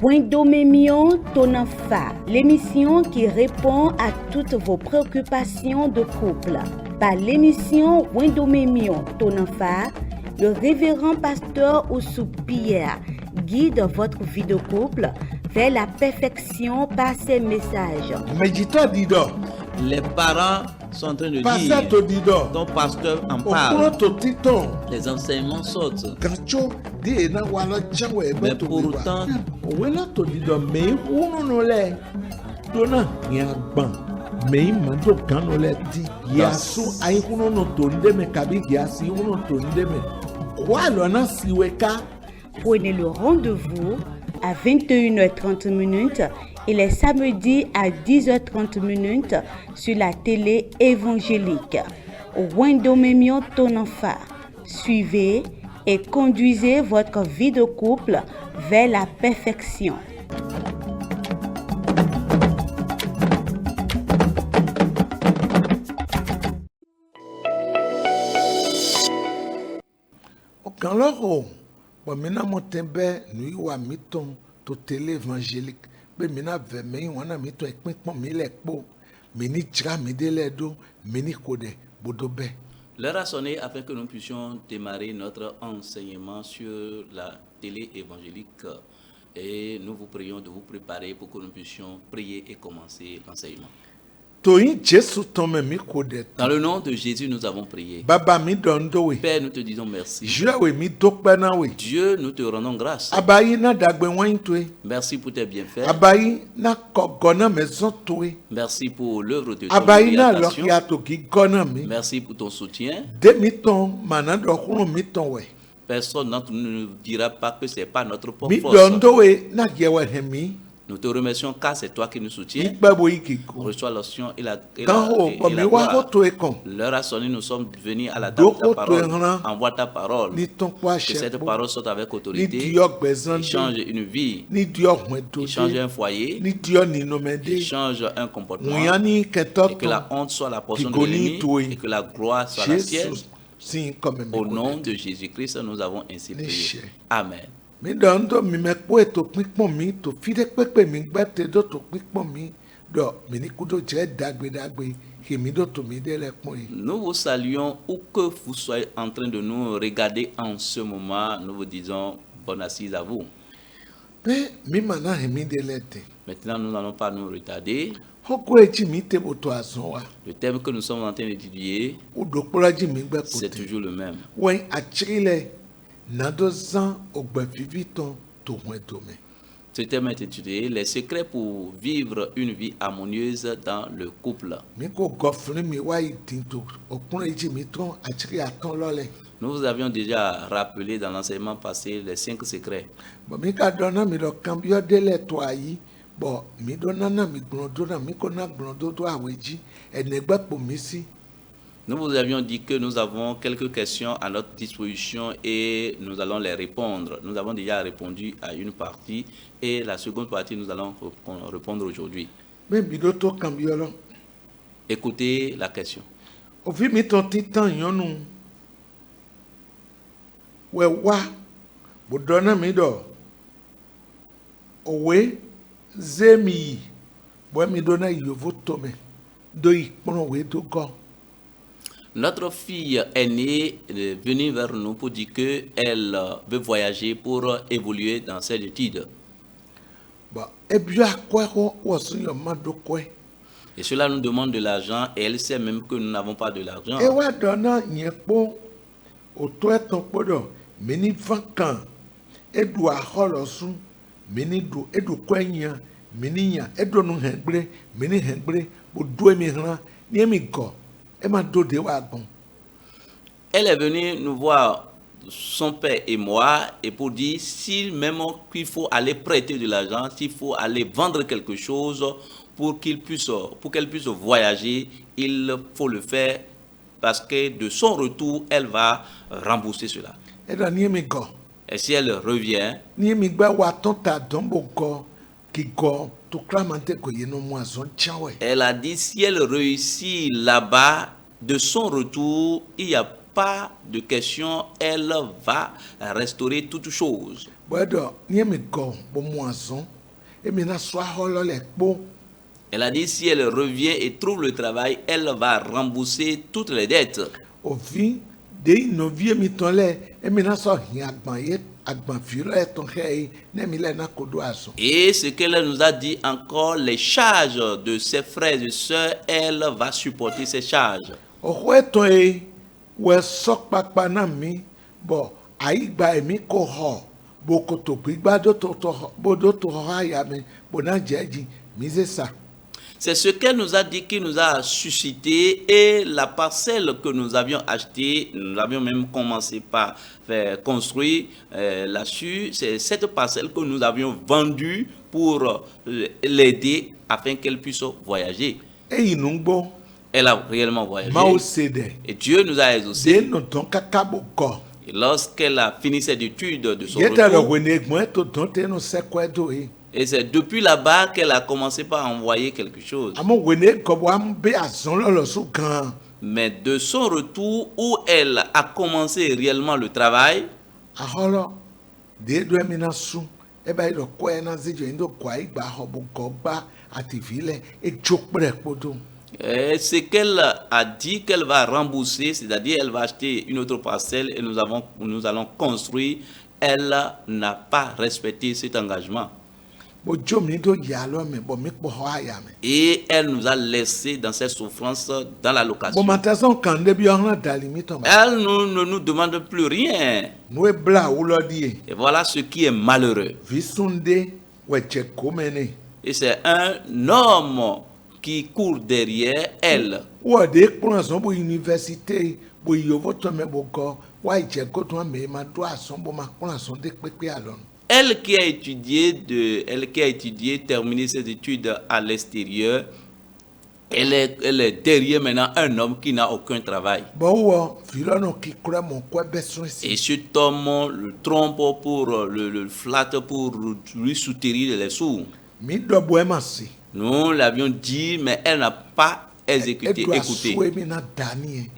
Wendomemion Tonanfa, l'émission qui répond à toutes vos préoccupations de couple. Par l'émission Wendomemion Tonanfa, le révérend pasteur Oussou Pierre guide votre vie de couple vers la perfection par ses messages. Les parents sont en train de dire, ton pasteur en parle, les enseignements sautent. Mais pourtant, prenez le rendez-vous à 21h30 et les samedis à 10h30 sur la télé évangélique. Wendomemion Tonanfa. Suivez et conduisez votre vie de couple vers la perfection. Mina motembe nui wa miton to télé évangélique be mina ve me wana miton ekpekpon mi le po mini tra mi de le do mini kode bodobe. L'heure a sonné afin que nous puissions démarrer notre enseignement sur la télé évangélique et nous vous prions de vous préparer pour que nous puissions prier et commencer l'enseignement. Dans le nom de Jésus, nous avons prié. Père, nous te disons merci. Dieu, nous te rendons grâce. Merci pour tes bienfaits. Merci pour l'œuvre de ton création. Merci pour ton soutien. Personne d'entre nous ne dira pas que ce n'est pas notre propre force. Nous te remercions car c'est toi qui nous soutiens. Reçois l'onction et la gloire. L'heure a sonné, nous sommes venus à la table de ta parole. Envoie ta parole. Que cette parole soit avec autorité. Il change une vie. Il change un foyer. Il change un comportement. Et que la honte soit la portion de l'ennemi. Et que la gloire soit la sienne. Au nom de Jésus-Christ, nous avons ainsi prié. Amen. Mi dondo mi me kpo eto pikpon mi to fide pepe mi gbete do to pikpon mi do mi ni kudo je dagbe mi do to mi de le pon yi. Nous vous saluons où que vous soyez en train de nous regarder en ce moment. Nous vous disons bonne assise à vous. Pe mi mana mi de lete. Maintenant, nous n'allons pas nous retarder. Le thème que nous sommes en train d'étudier, c'est toujours le même. Ce thème est intitulé Les secrets pour vivre une vie harmonieuse dans le couple. Nous vous avions déjà rappelé dans l'enseignement passé les 5 secrets. Nous vous avions dit que nous avons quelques questions à notre disposition et nous allons les répondre. Nous avons déjà répondu à une partie et la seconde partie, nous allons répondre aujourd'hui. Écoutez la question. Notre fille aînée est venue vers nous pour dire qu'elle veut voyager pour évoluer dans ses études. Et cela nous demande de l'argent et elle sait même que nous n'avons pas de l'argent. Elle est venue nous voir, son père et moi, et pour dire si même qu'il faut aller prêter de l'argent, s'il faut aller vendre quelque chose pour qu'elle puisse voyager, il faut le faire parce que de son retour, elle va rembourser cela. Et si elle revient, elle a dit si elle réussit là-bas, de son retour, il y a pas de question, elle va restaurer toutes choses. Elle a dit, si elle revient et trouve le travail, elle va rembourser toutes les dettes. Et ce qu'elle nous a dit encore, les charges de ses frères et sœurs, elle va supporter ces charges. C'est ce qu'elle nous a dit qui nous a suscité, et la parcelle que nous avions achetée, nous avions même commencé par faire construire là-dessus, c'est cette parcelle que nous avions vendue pour l'aider afin qu'elle puisse voyager. Elle a réellement voyagé. Et Dieu nous a exaucés. Et lorsqu'elle a fini ses études de son retour, et c'est depuis là-bas qu'elle a commencé par envoyer quelque chose. Mais de son retour, où elle a commencé réellement le travail, ce qu'elle a dit qu'elle va rembourser, c'est-à-dire elle va acheter une autre parcelle et nous allons construire, elle n'a pas respecté cet engagement. Et elle nous a laissé dans cette souffrance, dans la location. Elle ne nous demande plus rien. Et voilà ce qui est malheureux. Et c'est un homme qui court derrière elle. Elle qui a étudié, terminé ses études à l'extérieur, elle est derrière maintenant un homme qui n'a aucun travail. Et cet homme le trompe pour le flatte pour lui soutirer les sous. Nous l'avions dit, mais elle n'a pas écouté.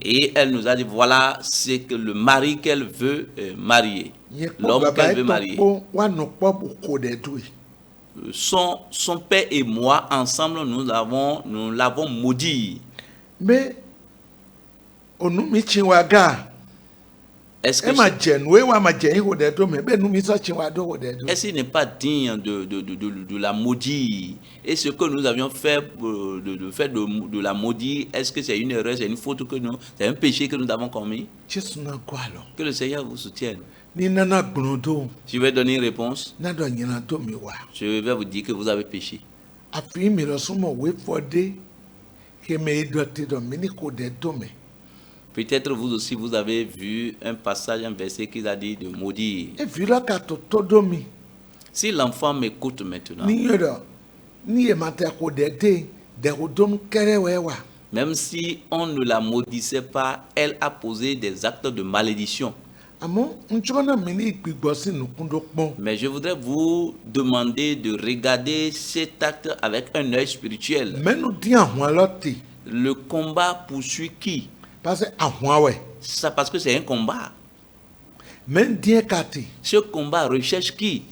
Et elle nous a dit, voilà, c'est que le mari qu'elle veut marier. L'homme qu'elle veut marier. Son père et moi, ensemble, nous l'avons maudit. Mais, est-ce qu'il n'est pas digne de la maudire? Et ce que nous avions fait de la maudire, est-ce que c'est une erreur, c'est une faute c'est un péché que nous avons commis? Que le Seigneur vous soutienne. Je vais donner une réponse. Je vais vous dire que vous avez péché. Peut-être vous aussi, vous avez vu un passage, un verset qui a dit de maudire. Si l'enfant m'écoute maintenant, même si on ne la maudissait pas, elle a posé des actes de malédiction. Mais je voudrais vous demander de regarder cet acte avec un œil spirituel. Le combat poursuit qui? Ça, parce que c'est un combat. Ce combat recherche qui?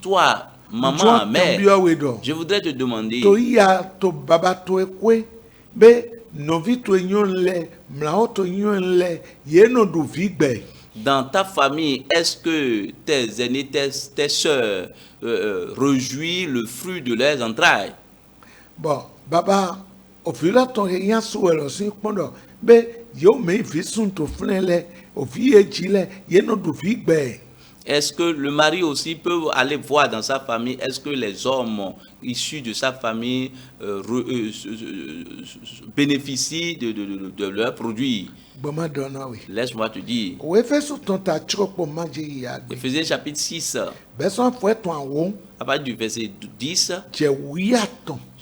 Toi, maman, mère, je voudrais te demander. Dans ta famille, est-ce que tes aînés, tes soeurs réjouissent le fruit de leurs entrailles? Bon, baba, au fil de ton rien sur le cinquante, est-ce que le mari aussi peut aller voir dans sa famille, est-ce que les hommes issus de sa famille bénéficient de leurs produits? Laisse-moi te dire. Éphésiens chapitre 6, à partir du verset 10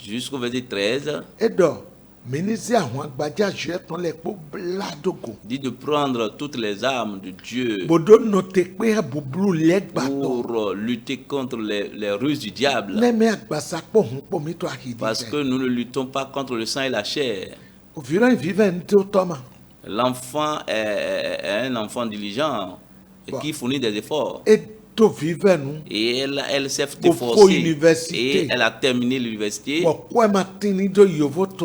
jusqu'au verset 13, dit de prendre toutes les armes de Dieu pour lutter contre les ruses du diable. Parce que nous ne luttons pas contre le sang et la chair. L'enfant est un enfant diligent qui fournit des efforts. Et elle s'est efforcée et elle a terminé l'université.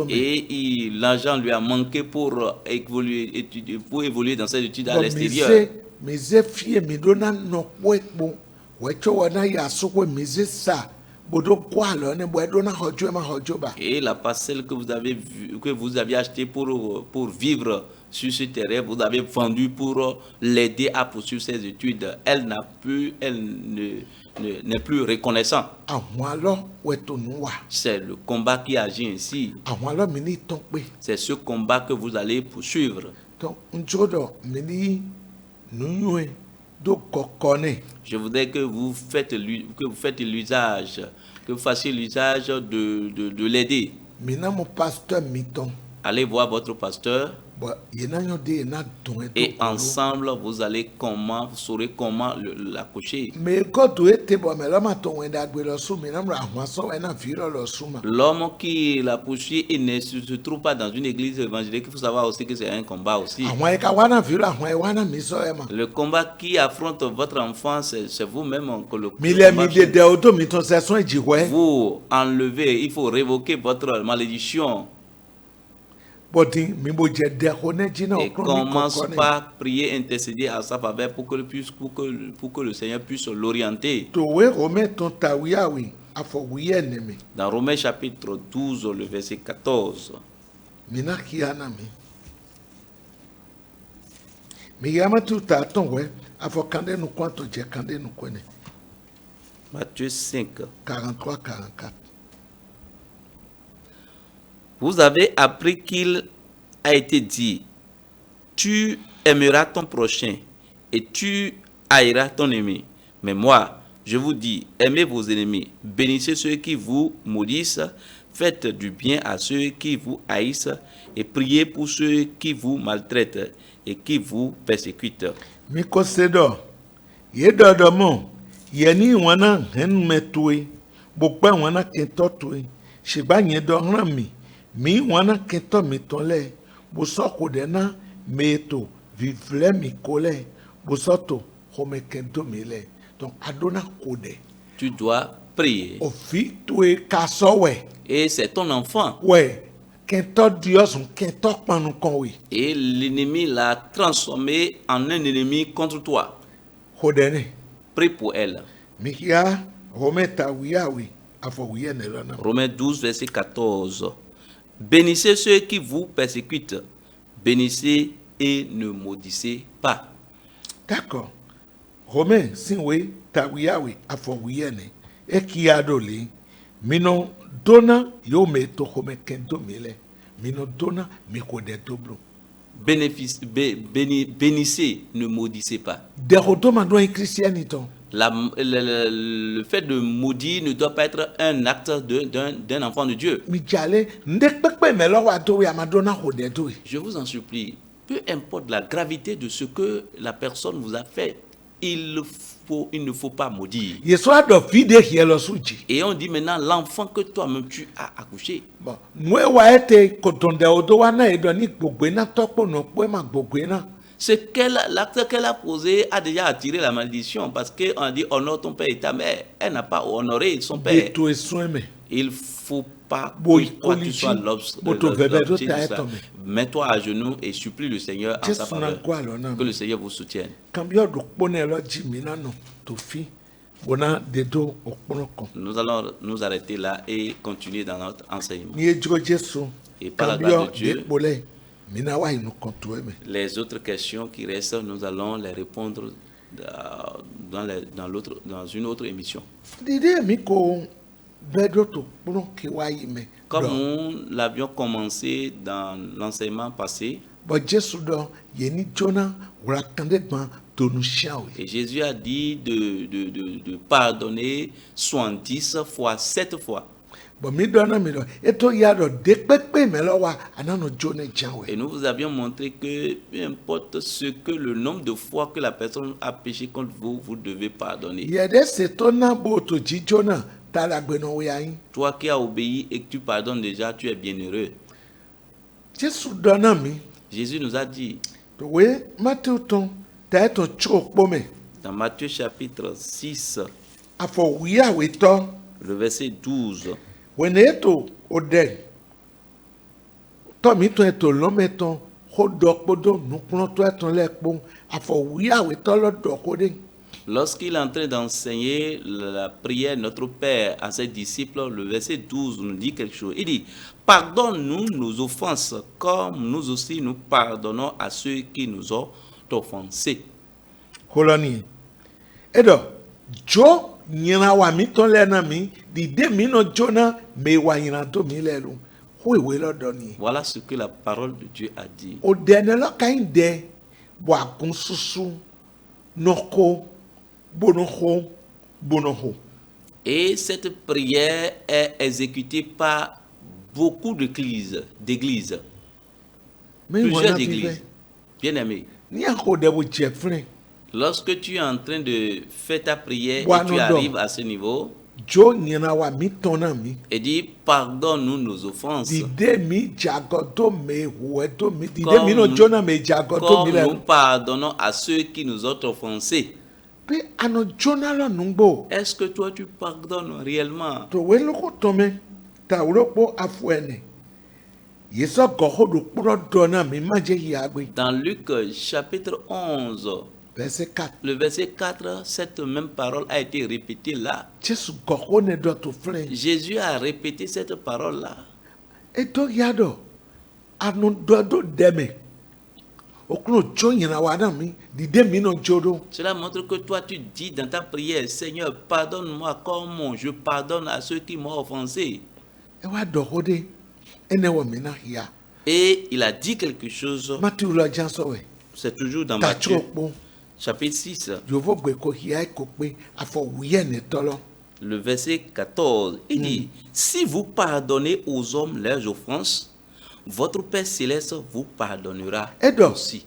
Et l'argent lui a manqué pour évoluer dans ses études à l'extérieur. Et la parcelle que vous avez achetée pour vivre sur ce terrain, vous avez vendu pour l'aider à poursuivre ses études. Elle n'est plus reconnaissante. C'est le combat qui agit ainsi. C'est ce combat que vous allez poursuivre. Je voudrais que vous fassiez l'usage de l'aider. Allez voir votre pasteur. Et ensemble, vous saurez comment l'accoucher. L'homme qui l'a poursuivi et ne se trouve pas dans une église évangélique, il faut savoir aussi que c'est un combat aussi. Le combat qui affronte votre enfant, c'est vous-même que le combat. Vous enlevez, il faut révoquer votre malédiction. Et commence par prier, intercéder à sa faveur pour que le Seigneur puisse l'orienter. Dans Romains chapitre 12, le verset 14. Matthieu 5. 43-44. Vous avez appris qu'il a été dit, tu aimeras ton prochain et tu haïras ton ennemi. Mais moi, je vous dis, aimez vos ennemis, bénissez ceux qui vous maudissent, faites du bien à ceux qui vous haïssent et priez pour ceux qui vous maltraitent et qui vous persécutent. Mikosedo, yedodomo, yeni wana henmetui, bokpa wana kentotui, shiba nyedorami. Mi wana kento mitole busoko dena meto vivle mikole busoto home kento mile donc adona kode. Tu dois prier. Ofi tué kasowe. Et c'est ton enfant. Ouais. Kento Dios kento panu konwi. Et l'ennemi l'a transformé en un ennemi contre toi. Hodene. Prie pour elle. Mikia Rometa wiawi afo wiyene. Romains 12 verset 14. Bénissez ceux qui vous persécutent. Bénissez et ne maudissez pas. D'accord. Romains sinwe tawiyawi afowiyene ekiadoli mino dona yo meto home kento mile mino dona mikode doblo. Bénissez, ne maudissez pas. Le fait de maudire ne doit pas être un acte d'un enfant de Dieu. Je vous en supplie, peu importe la gravité de ce que la personne vous a fait, il ne faut pas maudire. Et on dit maintenant l'enfant que toi-même tu as accouché. L'acte qu'elle a posé a déjà attiré la malédiction parce qu'on dit honore ton père et ta mère. Elle n'a pas honoré son père. Il ne faut pas que toi tu sois l'obstacle. Mets-toi à genoux et supplie le Seigneur en sa faveur. Que le Seigneur vous soutienne. Nous allons nous arrêter là et continuer dans notre enseignement. Et par la grâce de Dieu, les autres questions qui restent, nous allons les répondre dans une autre émission. Comme nous l'avions commencé dans l'enseignement passé, et Jésus a dit de pardonner 70 fois, 7 fois. Et nous vous avions montré que peu importe ce que le nombre de fois que la personne a péché contre vous, vous devez pardonner. Toi qui as obéi et que tu pardonnes déjà, tu es bienheureux. Jésus nous a dit dans Matthieu chapitre 6, le verset 12. Lorsqu'il est en train d'enseigner la prière Notre Père à ses disciples, le verset 12 nous dit quelque chose. Il dit, pardonne-nous nos offenses, comme nous aussi nous pardonnons à ceux qui nous ont offensés. Voilà ce que la parole de Dieu a dit. Et cette prière est exécutée par beaucoup d'églises. Plusieurs églises. Bien aimé. Lorsque tu es en train de faire ta prière et tu arrives à ce niveau, et dit pardonne-nous nos offenses. Comme nous pardonnons à ceux qui nous ont offensés. Est-ce que toi tu pardonnes réellement? Dans Luc chapitre 11, verset 4. Le verset 4, cette même parole a été répétée là. Jésus a répété cette parole là. Cela montre que toi tu dis dans ta prière, Seigneur, pardonne-moi comme je pardonne à ceux qui m'ont offensé. Et il a dit quelque chose. C'est toujours dans Matthieu chapitre 6. Le verset 14. Il dit, si vous pardonnez aux hommes leurs offenses, votre Père Céleste vous pardonnera aussi.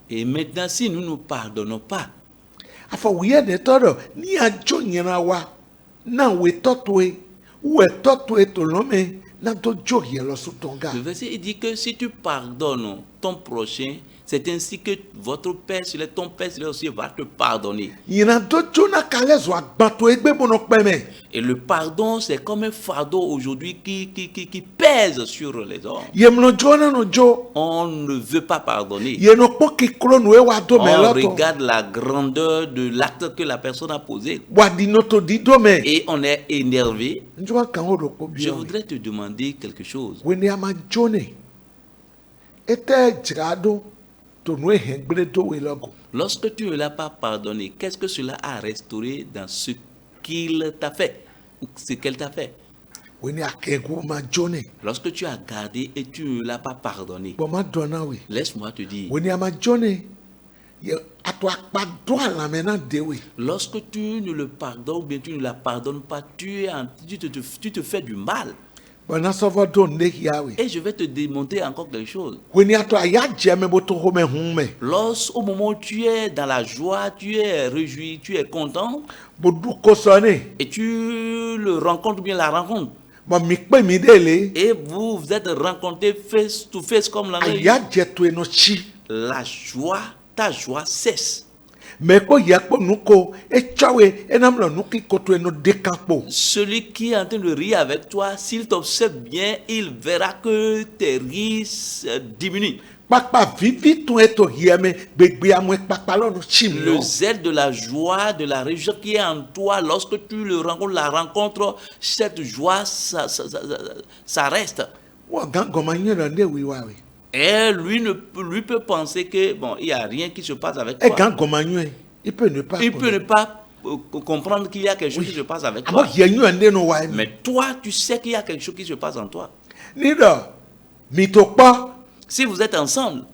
Et maintenant, si nous ne pardonnons pas, le verset dit que si tu pardonnes ton prochain, c'est ainsi que votre Père Céleste, ton Père Céleste aussi va te pardonner. Et le pardon, c'est comme un fardeau aujourd'hui qui pèse sur les hommes. On ne veut pas pardonner. On regarde la grandeur de l'acte que la personne a posé. Et on est énervé. Je voudrais te demander quelque chose. Lorsque tu ne l'as pas pardonné, qu'est-ce que cela a restauré dans ce qu'il t'a fait, ou ce qu'elle t'a fait? Lorsque tu as gardé et tu ne l'as pas pardonné, laisse-moi te dire, lorsque tu ne le pardonnes ou bien tu ne la pardonnes pas, tu te fais du mal. Et je vais te démontrer encore quelque chose. Lorsqu'au moment où tu es dans la joie, tu es réjoui, tu es content, et tu le rencontres bien la rencontre, et vous vous êtes rencontrés face to face comme la joie, ta joie cesse. Celui qui est en train de rire avec toi, s'il t'observe bien, il verra que tes rires diminuent. Le zèle de la joie, de la réjouissance qui est en toi, lorsque tu le rencontres, la rencontre, cette joie, ça reste. Et lui peut penser que bon, il n'y a rien qui se passe avec toi. Il peut ne pas comprendre qu'il y a quelque chose qui se passe avec toi. Mais toi, tu sais qu'il y a quelque chose qui se passe en toi. Si vous êtes ensemble,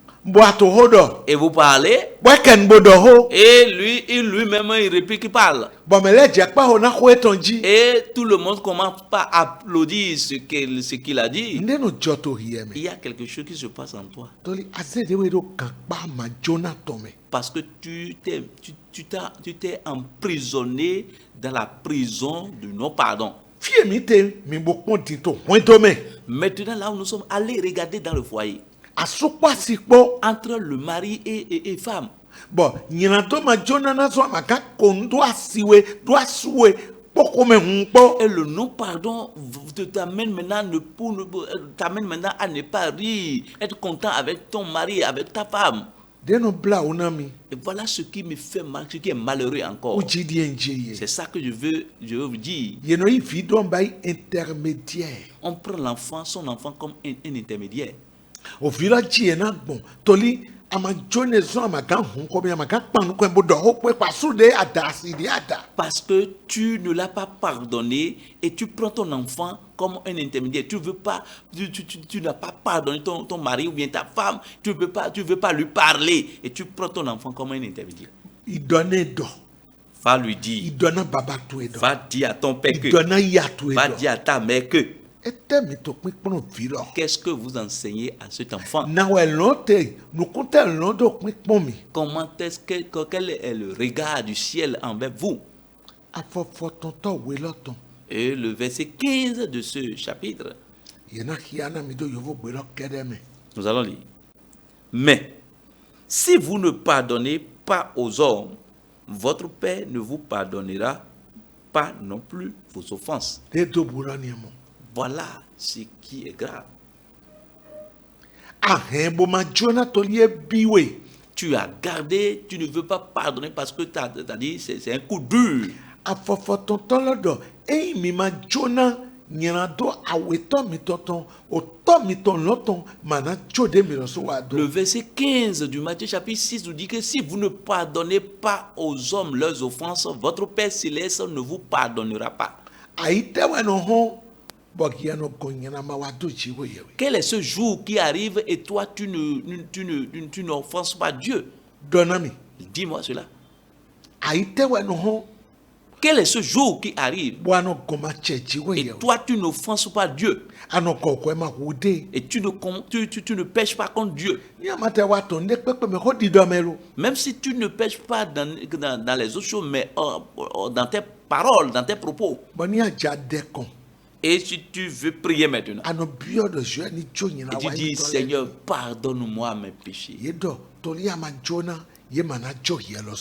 Et vous parlez. Et lui-même, il réplique, il parle. Et tout le monde commence par applaudir ce qu'il a dit. Il y a quelque chose qui se passe en toi. Parce que tu t'es emprisonné dans la prison du non-pardon. Maintenant, là où nous sommes, allez regarder dans le foyer. Entre le mari et femme. Et le non-pardon t'amène maintenant à ne pas rire, être content avec ton mari, avec ta femme. Et voilà ce qui me fait mal, ce qui est malheureux encore. C'est ça que je veux vous dire. On prend l'enfant, son enfant comme un intermédiaire. Parce que tu ne l'as pas pardonné et tu prends ton enfant comme un intermédiaire. Tu n'as pas pardonné ton mari ou bien ta femme. Tu veux pas lui parler et tu prends ton enfant comme un intermédiaire. Va lui dire. Va dire à ton père que. Va dire à ta mère que. Qu'est-ce que vous enseignez à cet enfant? Comment est-ce quel est le regard du ciel envers vous? Et le verset 15 de ce chapitre. Nous allons lire. Mais si vous ne pardonnez pas aux hommes, votre Père ne vous pardonnera pas non plus vos offenses. Voilà ce qui est grave. Tu as gardé, tu ne veux pas pardonner parce que tu as dit c'est un coup dur. Le verset 15 du Matthieu chapitre 6 nous dit que si vous ne pardonnez pas aux hommes leurs offenses, votre Père céleste ne vous pardonnera pas. Quel est ce jour qui arrive et toi tu n'offenses pas Dieu? Dis-moi cela. Quel est ce jour qui arrive et toi tu n'offenses pas Dieu et tu ne pèches pas contre Dieu? Même si tu ne pèches pas dans les autres choses, mais dans tes paroles, dans tes propos. Et si tu veux prier maintenant, et tu dis, Seigneur, pardonne-moi mes péchés.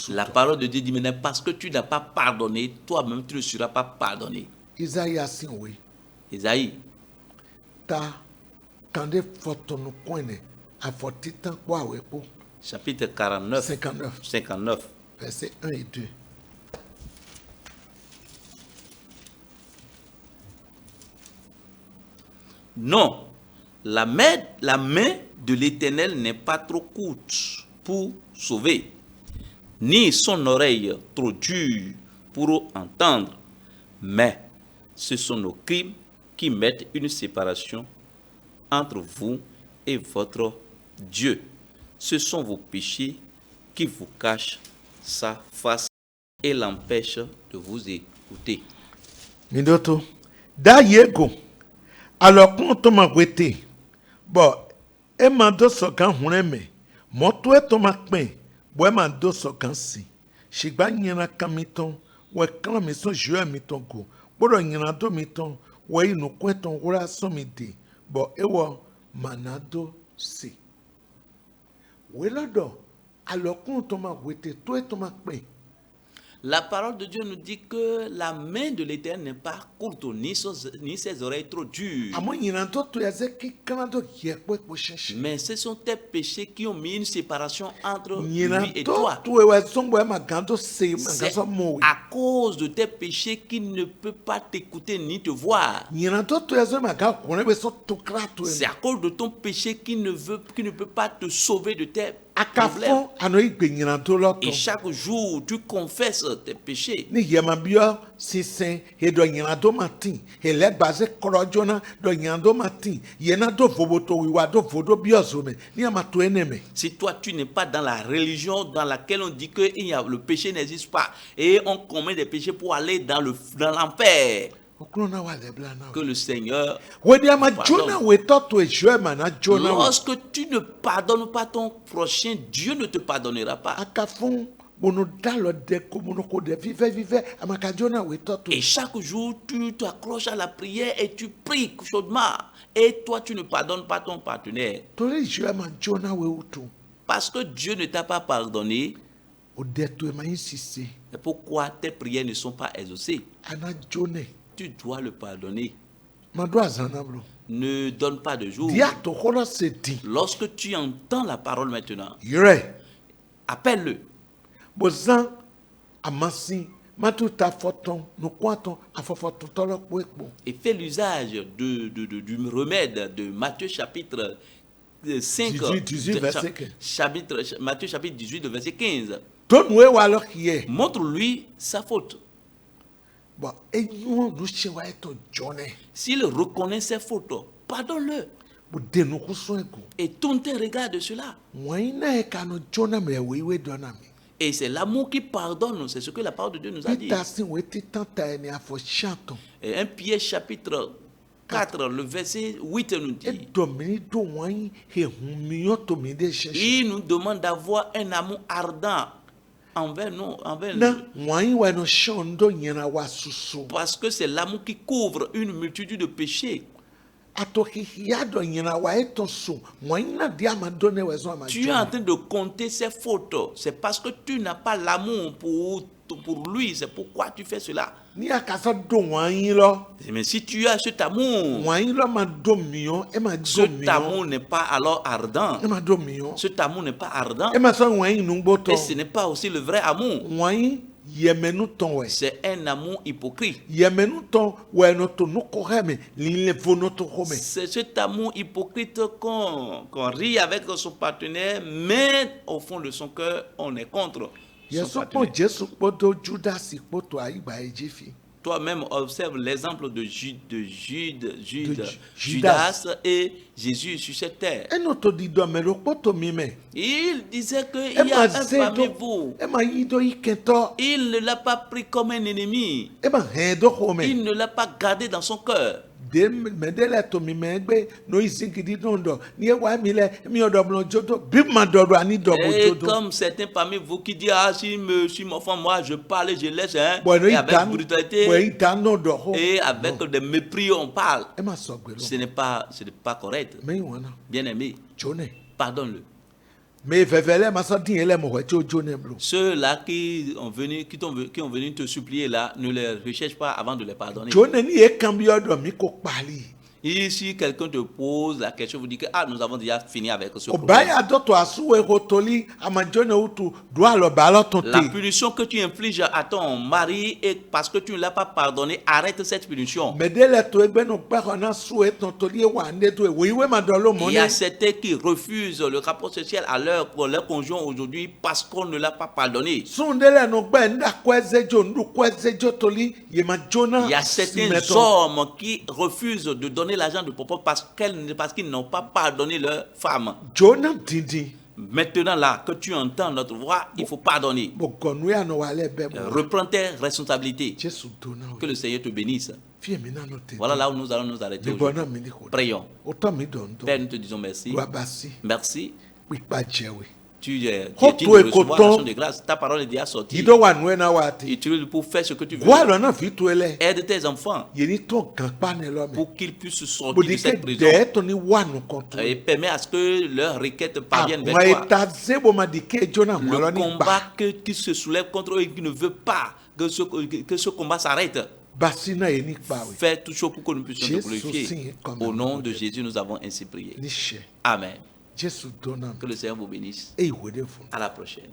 La parole de Dieu dit maintenant, parce que tu n'as pas pardonné, toi-même tu ne seras pas pardonné. Isaïe. Chapitre 59. Verset 1 et 2. Non, la main de l'Éternel n'est pas trop courte pour sauver, ni son oreille trop dure pour entendre, mais ce sont nos crimes qui mettent une séparation entre vous et votre Dieu. Ce sont vos péchés qui vous cachent sa face et l'empêchent de vous écouter. Mindoto, da yego. Alors quand on m'a wété, bon, et mando so kan huneme, moto e to ma pen, bo mando so kan si. Shigba nyina kamiton, we kan mi so jua mi ton go. Bodo nyina do mi ton, we inu kweton wora so mi de. Bo ewo manado si. We lodo, alors quand on m'a wété, to e to ma pen. La parole de Dieu nous dit que la main de l'Éternel n'est pas courte, ni ses oreilles trop dures. Mais ce sont tes péchés qui ont mis une séparation entre lui et toi. C'est à cause de tes péchés qu'il ne peut pas t'écouter ni te voir. C'est à cause de ton péché qu'il ne peut pas te sauver de tes problèmes. Et chaque jour, tu confesses tes péchés. Si toi, tu n'es pas dans la religion dans laquelle on dit que le péché n'existe pas et on commet des péchés pour aller dans l'enfer, que le Seigneur pardonne. Lorsque tu ne pardonnes pas ton prochain, Dieu ne te pardonnera pas. Et chaque jour, tu t'accroches à la prière et tu pries chaudement. Et toi, tu ne pardonnes pas ton partenaire. Parce que Dieu ne t'a pas pardonné. Et pourquoi tes prières ne sont pas exaucées? Tu dois le pardonner. Ne donne pas de jour. Lorsque tu entends la parole maintenant, appelle-le. Et fais l'usage du remède de Matthieu chapitre 5, Matthieu chapitre 18, verset 15. Montre-lui sa faute. S'il reconnaît ses fautes, pardonne-le. Et tourne tes regards de cela. Et c'est l'amour qui pardonne, c'est ce que la parole de Dieu nous a dit. Et 1 Pierre chapitre 4, le verset 8 nous dit, il nous demande d'avoir un amour ardent envers nous. Parce que c'est l'amour qui couvre une multitude de péchés. Tu es en train de compter ses fautes. C'est parce que tu n'as pas l'amour pour lui. C'est pourquoi tu fais cela. Mais si tu as cet amour, cet amour n'est pas alors ardent. Cet amour n'est pas ardent. Et ce n'est pas aussi le vrai amour. C'est un amour hypocrite. C'est cet amour hypocrite qu'on rit avec son partenaire, mais au fond de son cœur, on est contre son partenaire. Toi-même observe l'exemple de Judas et Jésus sur cette terre. Il disait qu'il y a un parmi vous. Il ne l'a pas pris comme un ennemi. Il ne l'a pas gardé dans son cœur. Et comme certains parmi vous qui disent, si mon enfant, moi je parle, je laisse, et avec brutalité et avec des mépris on parle. Ce n'est pas correct. Bien aimé, pardonne-le. Ceux-là qui ont venu te supplier là, ne les recherche pas avant de les pardonner. Et si quelqu'un te pose la question, vous dites que nous avons déjà fini avec ce problème. La punition que tu infliges à ton mari et parce que tu ne l'as pas pardonné, arrête cette punition. Il y a certains qui refusent le rapport social pour leur conjoint aujourd'hui parce qu'on ne l'a pas pardonné. Il y a certains hommes qui refusent de donner l'argent de papa parce qu'ils n'ont pas pardonné leur femme. Maintenant là que tu entends notre voix, il faut pardonner. Reprends tes responsabilités. Que le Seigneur te bénisse. Voilà là où nous allons nous arrêter aujourd'hui. Prions. Père, nous te disons merci. Merci. Tu es digne de recevoir l'action de grâce. Ta parole est déjà sortie. Utilise pour faire ce que tu veux. Aide tes enfants pour qu'ils puissent sortir de cette prison. Et permet à ce que leurs requêtes parviennent vers toi. Le combat qui se soulève contre eux et qui ne veut pas que ce combat s'arrête. Fais tout chose pour que nous puissions te glorifier. Au nom de Jésus, nous avons ainsi prié. Amen. Que le Seigneur vous bénisse. À la prochaine.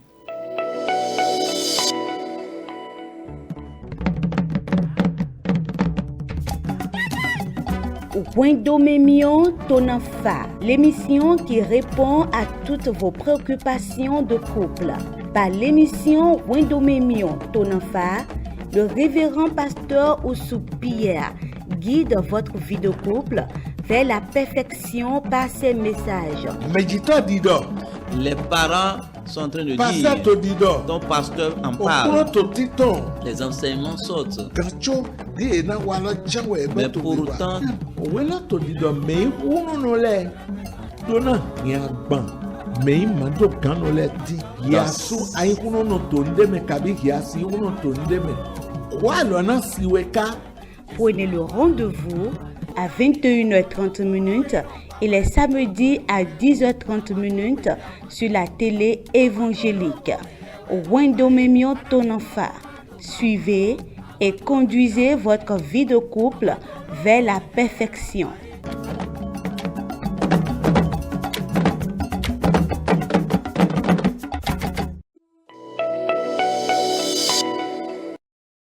Wendomemion Tonanfa, l'émission qui répond à toutes vos préoccupations de couple. Par l'émission Wendomemion Tonanfa, le révérend pasteur Oussou Pierre guide votre vie de couple vers la perfection par ses messages. Les parents sont en train de dire, ton pasteur en parle, les enseignements sautent. Mais pourtant, prenez le rendez-vous à 21h30 et les samedis à 10h30 sur la télé évangélique. Wendomemion Tonanfa. Suivez et conduisez votre vie de couple vers la perfection.